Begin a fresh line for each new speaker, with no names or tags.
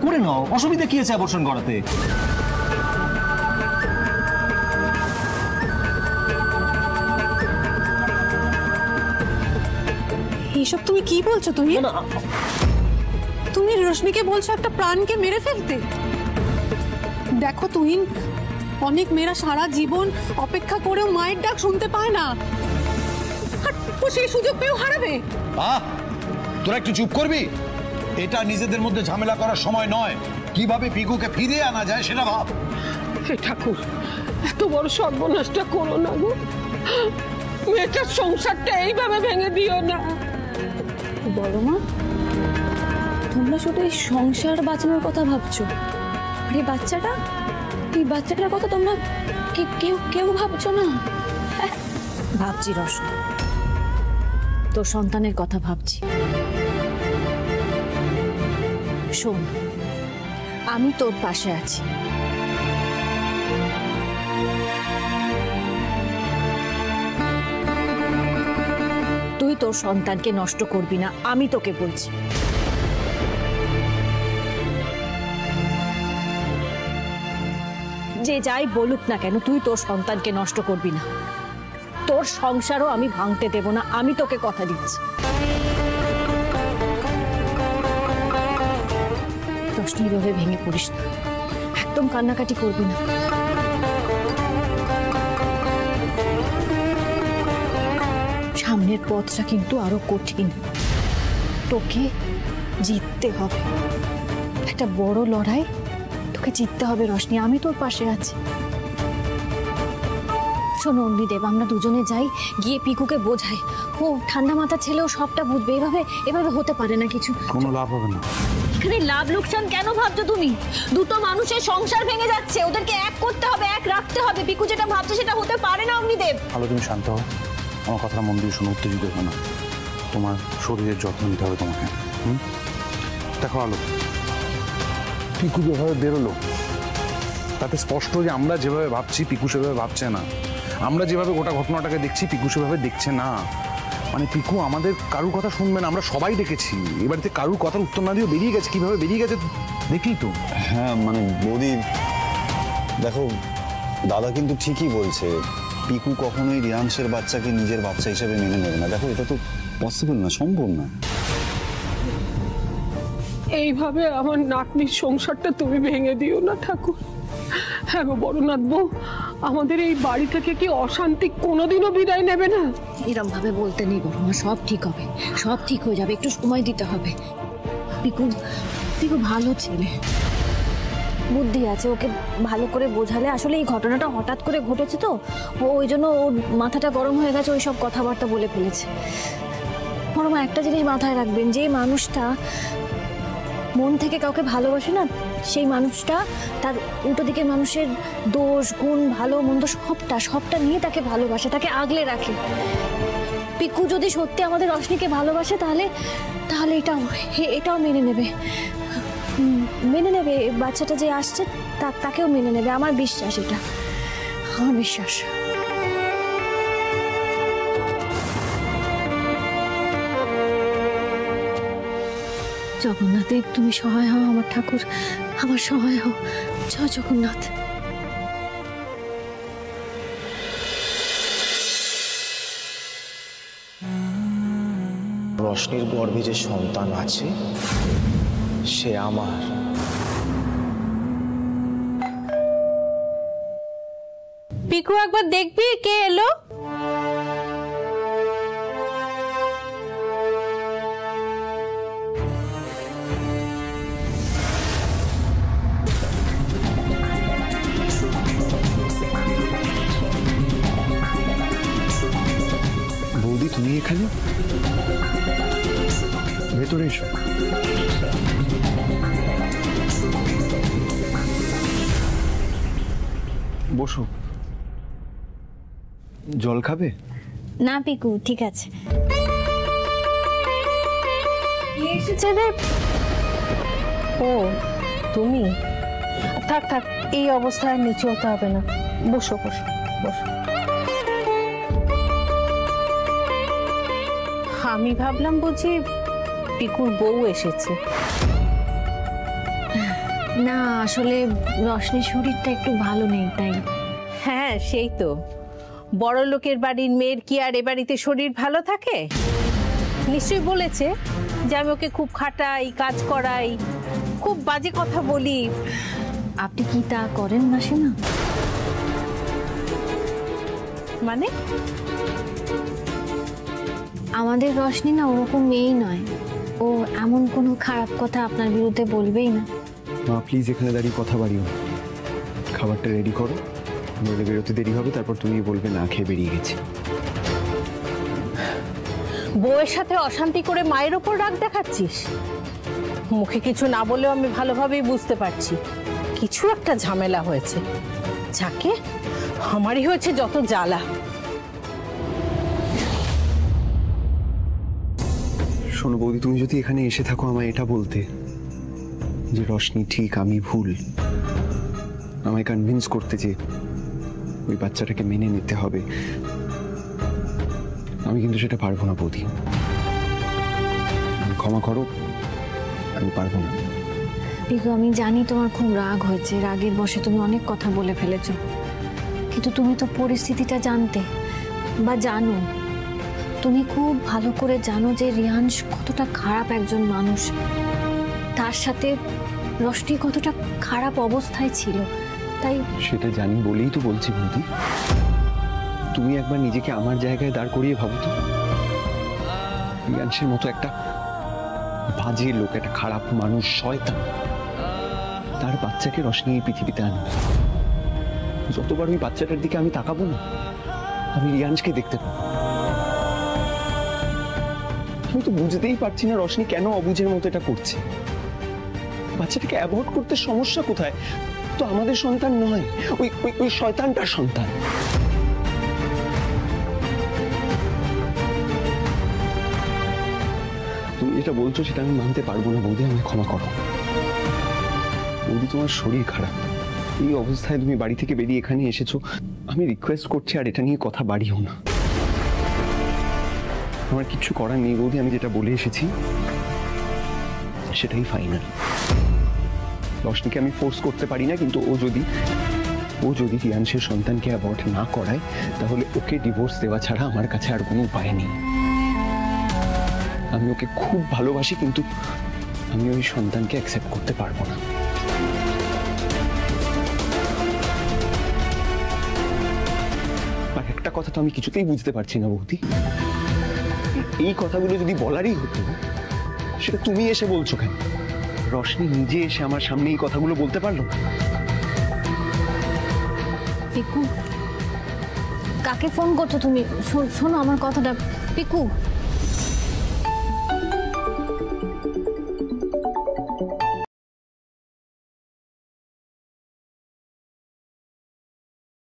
করে নাও, অসুবিধা কি আছে অ্যাবর্শন করাতে?
এইসব তুমি কি বলছো? তুমি রোশনিকে বলছো একটা প্রাণকে মেরে ফেলতে? দেখো তুহিন, অনেক মেয়েরা সারা জীবন অপেক্ষা করেও মায়ের ডাক শুনতে পায় না, আর ও সেই সুযোগ পেয়েও হারাবে।
তোরা একটু চুপ করবি? এটা নিজেদের মধ্যে ঝামেলা করার সময় নয়। কিভাবে পিকুকে ফিরিয়ে আনা যায় সেটা ভাব।
হে ঠাকুর, এত বড় সর্বনাশটা করো না গো। মেয়েটার সংসারটা এইভাবে ভেঙে দিও না।
বলো মা, তোমরা শুধু এই সংসার বাঁচানোর কথা ভাবছো, আর এই বাচ্চাটার কথা তোমরা কেউ ভাবছো না? ভাবছি রোশনি, তোর সন্তানের কথা ভাবছি। শোন, আমি তোর পাশে আছি। তুই তোর সন্তানকে নষ্ট করবি না, আমি তোকে বলছি। যে যাই বলুক না কেন, তুই তোর সন্তানকে নষ্ট করবি না। তোর সংসারও আমি ভাঙতে দেব না, আমি তোকে কথা দিচ্ছি। রোশনি, ভাবে ভেঙে পড়িস না, একদম কান্নাকাটি করবি না। সামনের পথটা কিন্তু আরো কঠিন, তোকে জিততে হবে। একটা বড় লড়াই তোকে জিততে হবে রোশনি, আমি তোর পাশে আছি। শোনো অগ্নিদেব, আমরা দুজনে যাই, গিয়ে পিকুকে বোঝাই। ও ঠান্ডা মাথা ছেলেও সবটা বুঝবে। এভাবে হতে পারে না কিছু।
কোনো লাভ হবে না।
এখানে লাভ লোকসান কেন ভাবছো তুমি? দুটো মানুষের সংসার ভেঙে যাচ্ছে, ওদেরকে এক করতে হবে, এক রাখতে হবে। পিকু যেটা ভাবছে সেটা হতে পারে না অগ্নিদেব।
ভালো, তুমি শান্ত হও, আমার কথাটা মন দিয়ে শোনো, উত্তেজিত হো না। তোমার শরীরের যত্ন নিতে হবে তোমাকে। দেখো আলো, পিকু যেভাবে বেরোলো তাতে স্পষ্ট যে আমরা যেভাবে ভাবছি পিকু সেভাবে ভাবছে না। আমরা যেভাবে গোটা ঘটনাটাকে দেখছি পিকু সেভাবে দেখছে না। মানে পিকু আমাদের কারুর কথা শুনবে না, আমরা সবাই দেখেছি। এ বাড়িতে কারুর কথার উত্তর না দিয়ে বেরিয়ে গেছে। কিভাবে বেরিয়ে গেছে দেখলি তো?
হ্যাঁ মানে বৌদি, দেখো দাদা কিন্তু ঠিকই বলছে, পিকু কখনোই রিয়াংশের বাচ্চাকে নিজের বাচ্চা হিসেবে মেনে নেবে না। দেখো এটা তো পসিবল না, সম্ভব না।
এইভাবে আমার নাতনির সংসারটা তুমি ভেঙে দিও না ঠাকুর। হ্যাঁ গো বড়নাথ বউ, আমাদের এই বাড়ি থেকে কি অশান্তি কোনোদিনও বিদায় নেবে না?
এরম ভাবে বলতে নেই বড়মা, সব ঠিক হবে, সব ঠিক হয়ে যাবে, একটু সময় দিতে হবে। পিকু ভালো ছেলে, বুদ্ধি আছে, ওকে ভালো করে বোঝালে। আসলে এই ঘটনাটা হঠাৎ করে ঘটেছে তো, ওই জন্য ওর মাথাটা গরম হয়ে গেছে, ওই সব কথাবার্তা বলে ফেলেছে। বড়মা একটা জিনিস মাথায় রাখবেন, যে মানুষটা মন থেকে কাউকে ভালোবাসে না, সেই মানুষটা তার উল্টো দিকের মানুষের দোষ গুণ ভালো মন্দ সবটা নিয়ে তাকে ভালোবাসে, তাকে আগলে রাখে। পিকু যদি সত্যি আমাদের রোশনিকে ভালোবাসে তাহলে এটাও মেনে নেবে। বাচ্চাটা যে আসছে তাকেও মেনে নেবে, আমার বিশ্বাস, এটা আমার বিশ্বাস। জগন্নাথে তুমি সহায় হও আমার ঠাকুর, আমার সহায় হও। জয় জগন্নাথ।
রোশনির গর্ভে যে সন্তান আছে সে আমার।
পিকু একবার দেখবি কে এলো?
বৌদি তুমি এখানে? ভেতরে এসো। বসো। জল খাবে?
না পিকু, ঠিক আছে।
এসেছে রে। ও তুমি? থাক, এই অবস্থায় নিচে হতে হবে না। বসো। আমি ভাবলাম বুঝি পিকুর বউ এসেছে।
না আসলে রশনির শরীরটা একটু ভালো নেই তাই।
হ্যাঁ সেই তো, বড় লোকের বাড়ির মেয়ের কি আর এ বাড়িতে শরীর ভালো থাকে? নিশ্চয়ই বলেছে যে আমি ওকে খুব খাটাই, কাজ করাই, খুব বাজে কথা বলি।
আপনি কি তা করেন মাসিমা?
মানে?
আমাদের রশনি না ওরকম মেয়েই নয়, ও এমন কোনো খারাপ কথা আপনার বিরুদ্ধে বলবেই না।
মা প্লিজ এখানে দাঁড়িয়ে কথা বাড়িও না। খাবারটা রেডি করো, নইলে বেরোতে দেরি হবে, তারপর তুমি বলবে না খেয়ে বেরিয়ে গেছি।
বউয়ের সাথে অশান্তি করে মায়ের ওপর রাগ দেখাচ্ছিস? মুখে কিছু না বলেও আমি ভালোভাবেই বুঝতে পারছি কিছু একটা ঝামেলা হয়েছে। যাকে আমারই হয়েছে যত জ্বালা।
শোনো বৌদি, তুমি যদি এখানে এসে থাকো আমায় এটা বলতে যে রশনি ঠিক আমি ভুল, আমায় কনভিন্স করতে যে ওই বাচ্চাটাকে মেনে নিতে হবে, আমি কিন্তু সেটা পারবো না বৌদি। ক্ষমা করো, আমি পারবো না।
পিকু আমি জানি তোমার খুব রাগ হয়েছে, রাগের বশে তুমি অনেক কথা বলে ফেলেছো, কিন্তু তুমি তো পরিস্থিতিটা জানতে বা জানো, তুমি খুব ভালো করে জানো যে রিয়াংশ কতটা খারাপ একজন মানুষ, তার সাথে রশনি কতটা খারাপ অবস্থায় ছিল। তাই
সেটা জানি বলেই তো বলছি বৌদি, তুমি একবার নিজেকে আমার জায়গায় দাঁড় করিয়ে ভাবো তো। রিয়াংশের মতো একটা বাজে লোক, একটা খারাপ মানুষ, শয়তান, তার বাচ্চাকে রশনি এই পৃথিবীতে আনে। যতবার ওই বাচ্চাটার দিকে আমি তাকাবো না, আমি রিয়াংশকে দেখতে পাবো। আমি তো বুঝতেই পারছি না রশনি কেন অবুঝের মতো এটা করছে। বাচ্চাটাকে অ্যাভয়েড করতে সমস্যা কোথায়? তো আমাদের সন্তান নয়, ওই ওই ওই শয়তানটার সন্তান। তুমি যেটা বলছো সেটা আমি মানতে পারবো না বৌদি, আমায় ক্ষমা করো। বৌদি তোমার শরীর খারাপ, এই অবস্থায় তুমি বাড়ি থেকে বেরিয়ে এখানে এসেছো, আমি রিকোয়েস্ট করছি আর এটা নিয়ে কথা বাড়িও না। আমার কিছু করার নেই বৌদি, আমি যেটা বলে এসেছি সেটাই ফাইনাল। রশনিকে আমি ফোর্স করতে পারি না, কিন্তু ও যদি রিয়াংশের সন্তানকে অ্যাবর্ট না করায়, তাহলে ওকে ডিভোর্স দেওয়া ছাড়া আমার কাছে আর কোনো উপায় নেই। আমি ওকে খুব ভালোবাসি, কিন্তু আমি ওই সন্তানকে অ্যাকসেপ্ট করতে পারবো না। আর একটা কথা তো আমি কিছুতেই বুঝতে পারছি না বৌদি, এই কথাগুলো যদি বলারই হতো সেটা তুমি এসে বলছো কেন? রশনি নিজে এসে আমার সামনে এই কথাগুলো বলতে পারলো না?
পিকু কাকে ফোন করছো তুমি? শোনো আমার কথাটা। পিকু